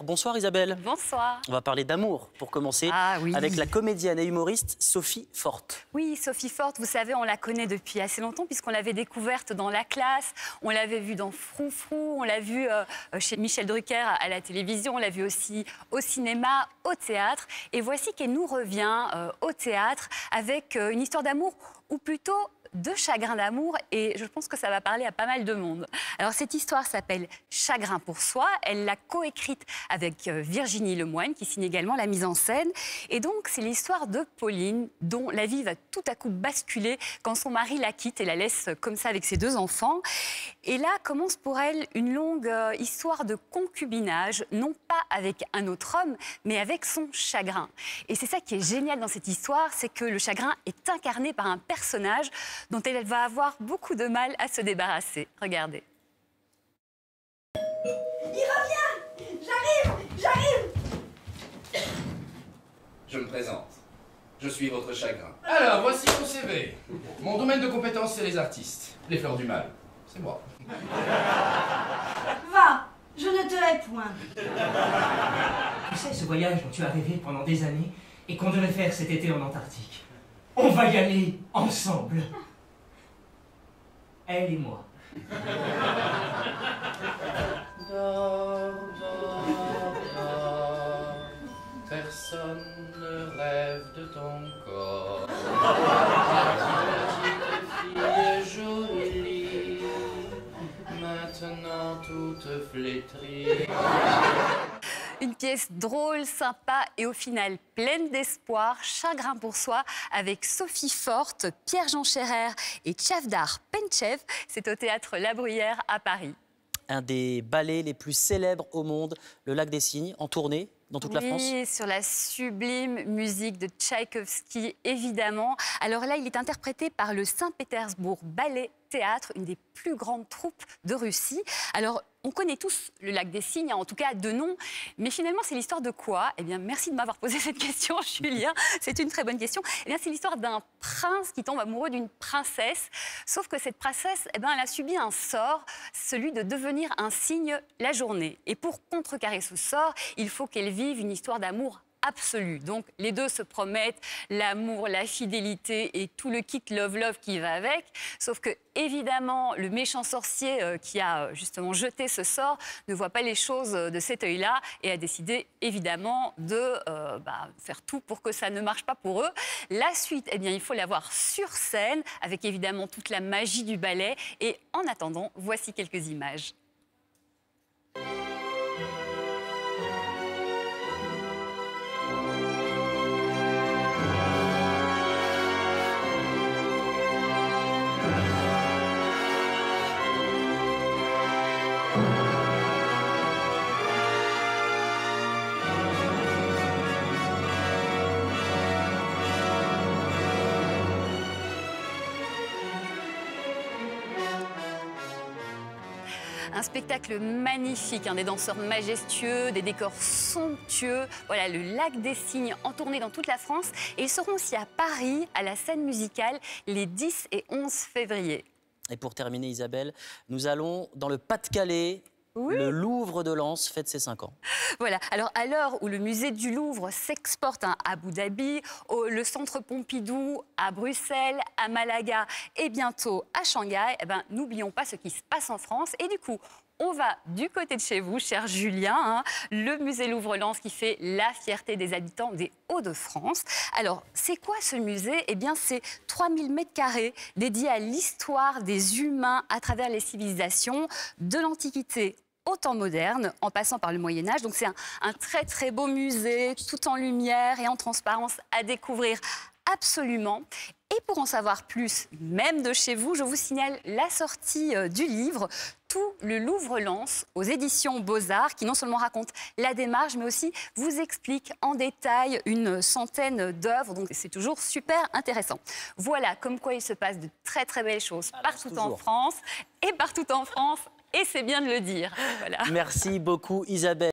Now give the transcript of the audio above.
Bonsoir Isabelle. Bonsoir. On va parler d'amour pour commencer avec la comédienne et humoriste Sophie Forte. Oui, Sophie Forte, vous savez, on la connaît depuis assez longtemps puisqu'on l'avait découverte dans La Classe, on l'avait vue dans Froufrou, on l'a vue chez Michel Drucker à la télévision, on l'a vue aussi au cinéma, au théâtre. Et voici qu'elle nous revient au théâtre avec une histoire d'amour ou plutôt de chagrin d'amour, et je pense que ça va parler à pas mal de monde. Alors cette histoire s'appelle Chagrin pour soi, elle l'a coécrite avec Virginie Lemoine qui signe également la mise en scène, et donc c'est l'histoire de Pauline dont la vie va tout à coup basculer quand son mari la quitte et la laisse comme ça avec ses deux enfants. Et là commence pour elle une longue histoire de concubinage, non pas avec un autre homme, mais avec son chagrin. Et c'est ça qui est génial dans cette histoire, c'est que le chagrin est incarné par un personnage dont elle va avoir beaucoup de mal à se débarrasser. Regardez. Il revient! J'arrive! Je me présente. Je suis votre chagrin. Alors, voici mon CV. Mon domaine de compétence, c'est les artistes. Les fleurs du mal. C'est moi. Va, je ne te hais point. Tu sais, ce voyage dont tu as rêvé pendant des années et qu'on devait faire cet été en Antarctique. On va y aller ensemble. Elle et moi. Dors, dors, dors. Personne ne rêve de ton corps. Ta petite fille est jolie, maintenant toute flétrie. Une pièce drôle, sympa et au final pleine d'espoir, Chagrin pour soi, avec Sophie Forte, Pierre-Jean Scherer et Tchavdar Penchev. C'est au théâtre La Bruyère à Paris. Un des ballets les plus célèbres au monde, le Lac des Cygnes, en tournée dans toute la France. Oui, sur la sublime musique de Tchaïkovski, évidemment. Alors là, il est interprété par le Saint-Pétersbourg Ballet Théâtre, une des plus grandes troupes de Russie. Alors, on connaît tous le Lac des Cygnes, en tout cas de nom, mais finalement, c'est l'histoire de quoi? Eh bien, merci de m'avoir posé cette question, Julien. C'est une très bonne question. Eh bien, c'est l'histoire d'un prince qui tombe amoureux d'une princesse. Sauf que cette princesse, eh bien, elle a subi un sort, celui de devenir un cygne la journée. Et pour contrecarrer ce sort, il faut qu'elle vive une histoire d'amour absolue. Donc, les deux se promettent l'amour, la fidélité et tout le kit love-love qui va avec. Sauf que, évidemment, le méchant sorcier qui a justement jeté ce sort ne voit pas les choses de cet œil-là et a décidé, évidemment, de faire tout pour que ça ne marche pas pour eux. La suite, eh bien, il faut la voir sur scène avec, évidemment, toute la magie du ballet. Et en attendant, voici quelques images. Un spectacle magnifique, des danseurs majestueux, des décors somptueux. Voilà, le Lac des Cygnes en tournée dans toute la France. Et ils seront aussi à Paris, à la scène musicale, les 10 et 11 février. Et pour terminer, Isabelle, nous allons dans le Pas-de-Calais. Oui. Le Louvre de Lens fête ses 5 ans. Voilà. Alors, à l'heure où le musée du Louvre s'exporte à Abu Dhabi, le centre Pompidou à Bruxelles, à Malaga et bientôt à Shanghai, eh ben, n'oublions pas ce qui se passe en France. Et du coup, on va du côté de chez vous, cher Julien, le musée Louvre-Lens qui fait la fierté des habitants des Hauts-de-France. Alors, c'est quoi ce musée? Eh bien, c'est 3000 m² dédiés à l'histoire des humains à travers les civilisations, de l'Antiquité au temps moderne, en passant par le Moyen-Âge. Donc, c'est un très, très beau musée, tout en lumière et en transparence à découvrir absolument. Et pour en savoir plus, même de chez vous, je vous signale la sortie du livre « Tout le Louvre-Lens » aux éditions Beaux-Arts, qui non seulement raconte la démarche, mais aussi vous explique en détail une centaine d'œuvres. Donc c'est toujours super intéressant. Voilà, comme quoi il se passe de très très belles choses partout en France. Et partout en France, et c'est bien de le dire. Voilà. Merci beaucoup Isabelle.